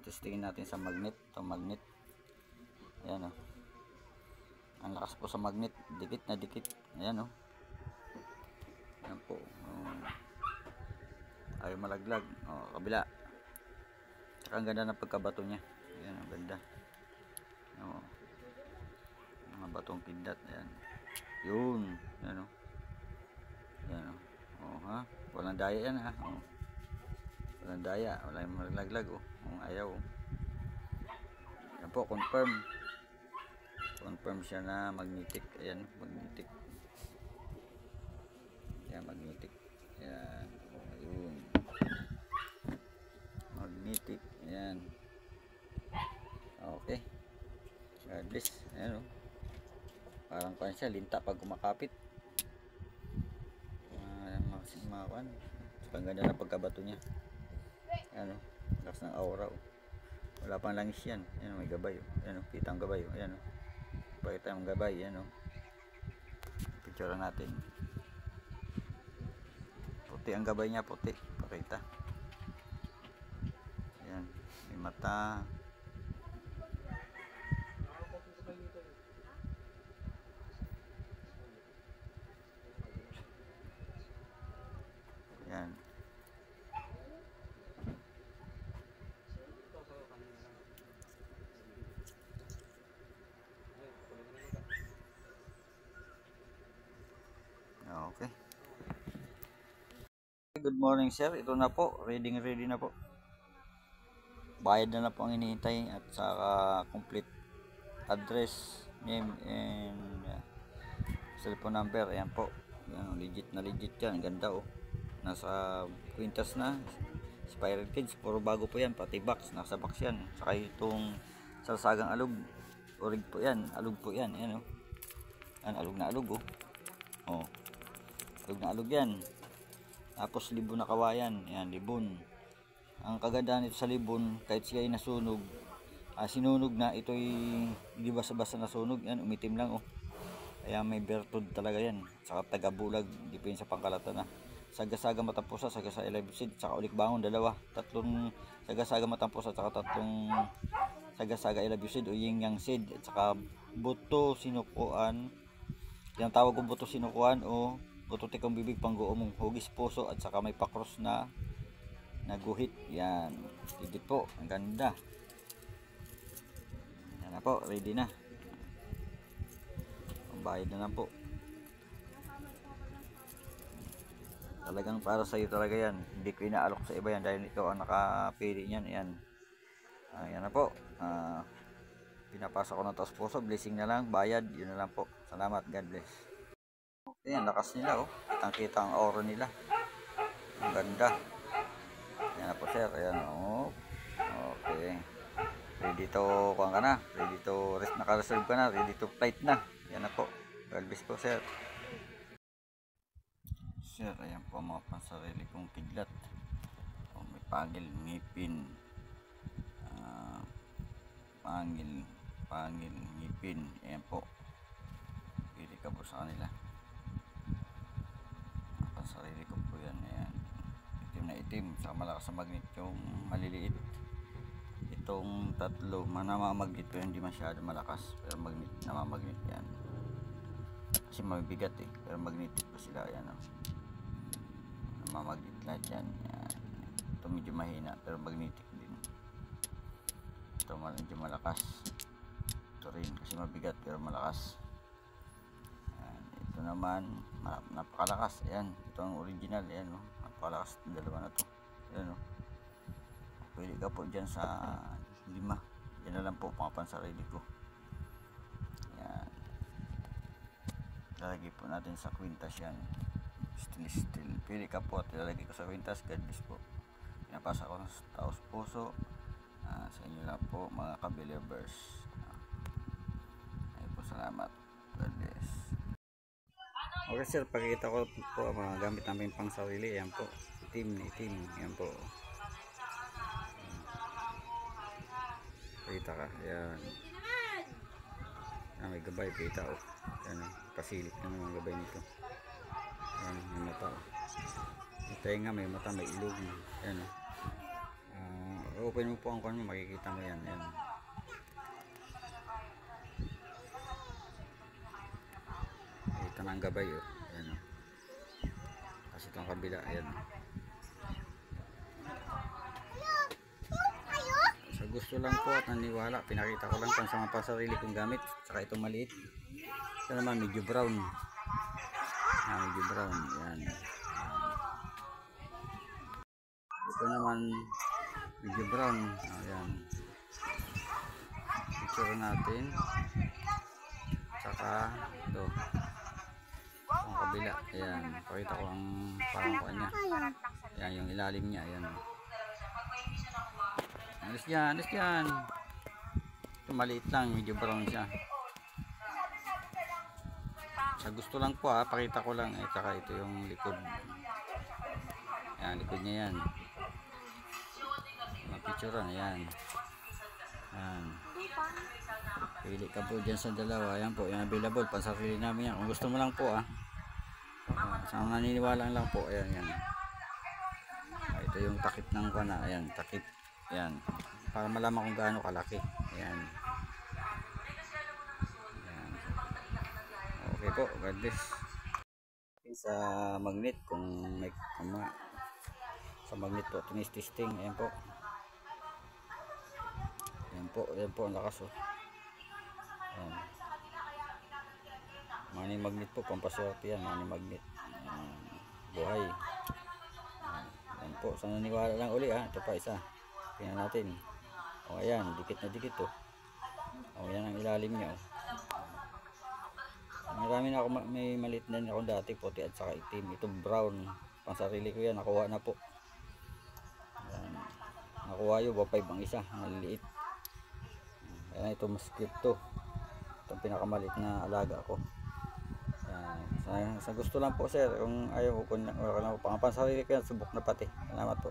testingin natin sa magnet. Ito magnet. Ayan o. Ang lakas po sa magnet. Dikit na dikit. Ayan o. Ayan po. Ayaw malaglag. Kabila. Tsaka ang ganda ng pagkabato niya. Ayan, ang ganda. Mga batong kidlat. Ayan. Yun. Ayan o. Ayan o. Ha? Walang daya yan ha. Walang daya. Walang malaglag o. Ayaw o. Ayan po, confirm. Confirm siya na magnetic. Ayan, magnetic. Ayan, magnetic. Ayan. Ayun. Magnetic. Ayan. Okay. God bless. Ayan o. Parang pan siya, linta pag kumakapit. Makawan. Ang ganda na pagkabato niya. Ayan o. Lakas ng aura o. Wala pang langis yan. Ayan o, may gabay o. Ayan o, kita ang gabay o. Ayan o. Pakita ang gabay. Ayan o. Picture natin. Puti ang gabay niya, puti. Pakita. Ayan. May mata. Ayan. Okay. Good morning sir. Ito na po. Ready na po. Bayad na po ang hinihintay at saka complete address, name and cellphone number. Ayan po. Ayan, legit na legit yan. Ganda o. Nasa kwintas na. Spiral Kids. Puro bago po yan. Pati box. Nasa box yan. Saka itong salsagang alug. Orig po yan. Alug po yan. Ayan o. Ayan, alug na alug o. Alug na alug yan. Tapos libon na kawayan. Ayan, libon. Ang kagandahan nito sa libon, kahit siya ay nasunog, sinunog na, ito'y hindi basta-basta nasunog. Yan, umitim lang o. Kaya may bertud talaga yan. Saka tagabulag, depende sa pangkalata na. Saga-saga matampusa, saga-saga ilabsid, saka ulik bangon, dalawa. Tatlong saga-saga matampusa, saka tatlong saga-saga ilabsid o yin yang seed. At saka buto sinukuan. Yung tawag kong buto sinukuan o buto tikong bibig pangguo mong hugis puso, at saka may pakros na naguhit. Yan, legit po. Ang ganda. Yan na po, ready na. Ang bayad na lang po. Talagang para sa iyo talaga yan. Hindi ko inaalok sa iba yan dahil ikaw ang nakapili niyan. Yan. Yan na po. Pinapasa ko ng taos puso. Blessing na lang. Bayad. Yun na lang po. Salamat. God bless. Ayan, lakas nila oh. Kitang-kita ang aura nila. Ang ganda. Yan na po sir. Ayan oh. Okay. Ready to kuhan ka na. Ready to rest, naka-reserve ka na. Ready to flight na. Yan na po. God bless po sir. Sir, ayan po mga pansarili kong kidlat. May pangil, ngipin. Pangil, ngipin. Ayan po. Pili ka po sa kanila. Mga pansarili ko po yan. Ayan. Itim na itim. Saka malakas sa magnet yung maliliit. Itong tatlo, namamagnet po hindi masyado malakas. Pero magnet, namamagnet yan. Kasi mabibigat eh. Pero magnetic po sila. Ayan o. Namamagnet lahat yan. Yan. Ito medyo mahina pero magnetic din. Ito medyo malakas. Ito rin kasi mabigat pero malakas. Yan. Ito naman napakalakas. Ayan. Ito ang original. Ayan, no? Napakalakas. Dalawa na to. Ayan, no? Pwede ka po dyan sa 5. Yan na lang po mga pansarili ko. Yan. Lalagay po natin sa kwintas yan. Still. Pili ka po at ilalagay ko sa kwintas. God bless po. Pinapasa ko ng taos puso sa inyo lang po mga ka-believers. Ayun po, salamat. God bless. Okay sir, pakita ko po mga gamit namin pang sarili. Ayan po. Itim. Ayan po. Pakita ka. Ayan. May gabay. Pakita o. Ayan o. Pasilip na naman gabay nito. Ayan, may mata. May tenga, may mata, may ilog. Ayan o. open mo po ang kanya, makikita mo yan. Ayan. Ito na ang gabay, oh. Ayan, oh. Kasi itong kabila, ayan. Sa gusto lang po at naniwala, pinakita ko lang pang sa mga pasarili kong gamit. Saka itong maliit. Ito naman medyo brown. Medyo brown, ayan. Ito naman medyo brown, ayan. Picture natin. Saka ito ang kabila, ayan. Pakita ko ang parang kuha niya. Ayan yung ilalim niya, ayan. Alis yan, alis yan. Ito maliit lang, medyo brown siya. Sa gusto lang po, pakita ko lang. Saka ito yung likod. Ayan, likod niya yan. Mapicturean, ayan. Ayan. Pili ka po dyan sa dalawa. Ayan po, yung available. Pansarili namin yan. Kung gusto mo lang po, sa naniniwala lang po. Ayan, yan. Ito yung takip ng kana. Ayan, takip. Ayan. Para malaman kung gaano kalaki. Ayan. Ayan. Okay po, God bless. Sa magnet, kung may sa magnet po, tinis-testing. Ayan po. Ayan po ang lakas, oh. Ayan. Money magnet po, pampaswerte yan. Money magnet. Buhay. Ayan po, sa naniwala lang uli, ito pa isa. Tingnan natin. O ayan, dikit na dikit, oh. O yan ang ilalim niya, oh. Marami na ako, may maliit na ako dati, puti at saka itim. Ito brown, pansarili ko yan, nakuha na po. Ayan. Nakuha yung 5 ang isa, maliliit. Ayan, ito mas cute to. Itong pinakamalit na alaga ko. Ayan. Sa gusto lang po sir, kung ayaw ko, wala lang po pansarili ko yan, subok na pati. Salamat po.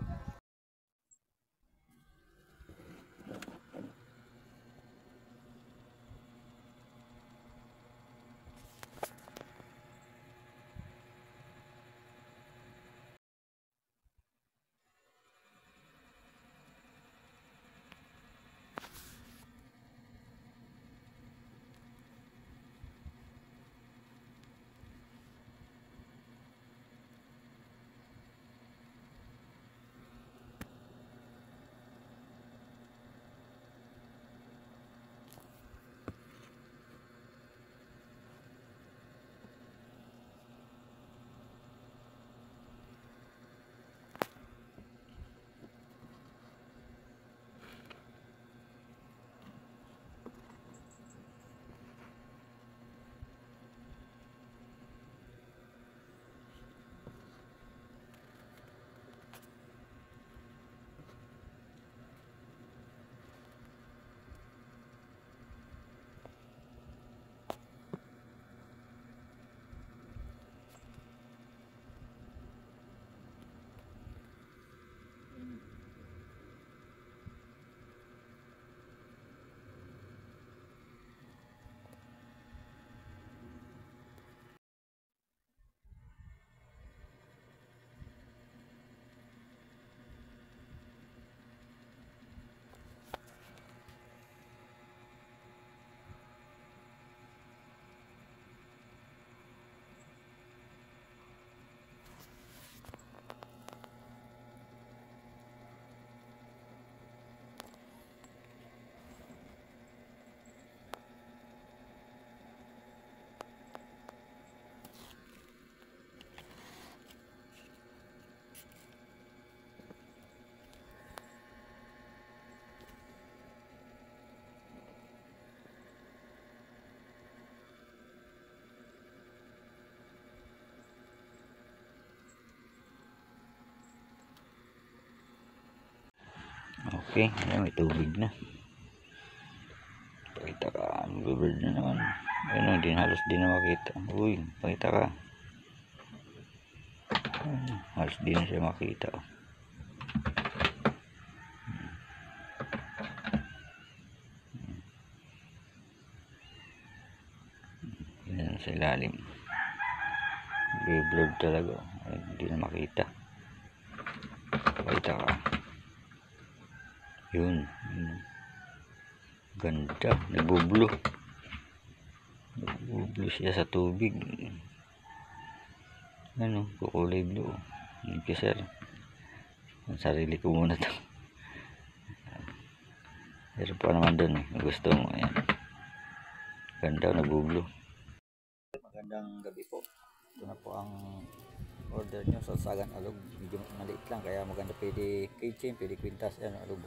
Okay, ayan, may tubig na. Pakita ka, mag-bird na naman. Ayun, hindi halos di na makita. Uy, pakita ka. Halos di na siya makita. Yan sa ilalim. Blurred talaga. Ay, hindi na makita. Pakita ka. Yun. Ganda, nagublo siya sa tubig. Ano, kukulay blue. Thank you, sir. Ang sarili ko muna to. Pero pa naman dun, gusto mo. Ayan. Ganda, nagublo. Magandang gabi po. Ito na po ang order nyo sa Sagan Alog. Medyo maliit lang, kaya maganda. Pwede keychain, pwede kwintas. Ayan, alog.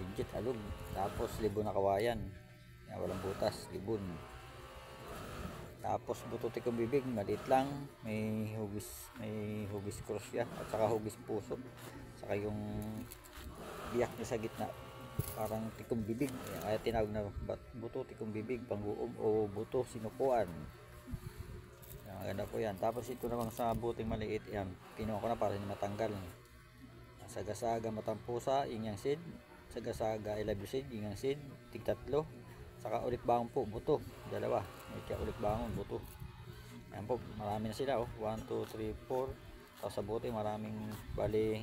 Legit alog. Tapos libon na kawayan. Ayan, walang butas, libon. Tapos buto tikong bibig, maliit lang. May hugis cross siya. At saka hugis puso. Saka yung biyak niya sa gitna, parang tikong bibig. Ayan, kaya tinawag na buto tikong bibig, pangguom o buto sinukuan. Ayan, maganda po yan. Tapos ito namang sa buting maliit, yan, kinuha ko na para hindi matanggal. Saga-saga matampusa, inyang seed. Saga-saga I love you seed, inyang seed, tig 3. Saka ulit bangon po, buto, dalawa. May kaya ulit bangon, buto. Ayan po, marami na sila, oh. 1, 2, 3, 4. Tapos sa buti, maraming, bali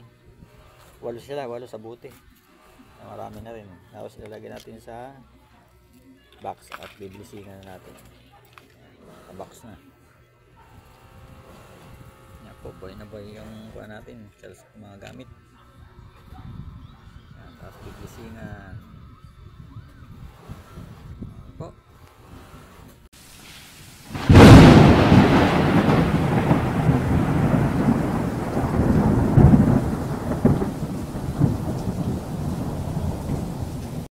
8 sila, 8 sa buti. Ayan, marami na rin. Tapos ilalagay natin sa box at bibilisingan na natin sa box na. Ayan po, buhay na buhay yung kuha natin sa mga gamit. Ayan, tapos bibilisingan.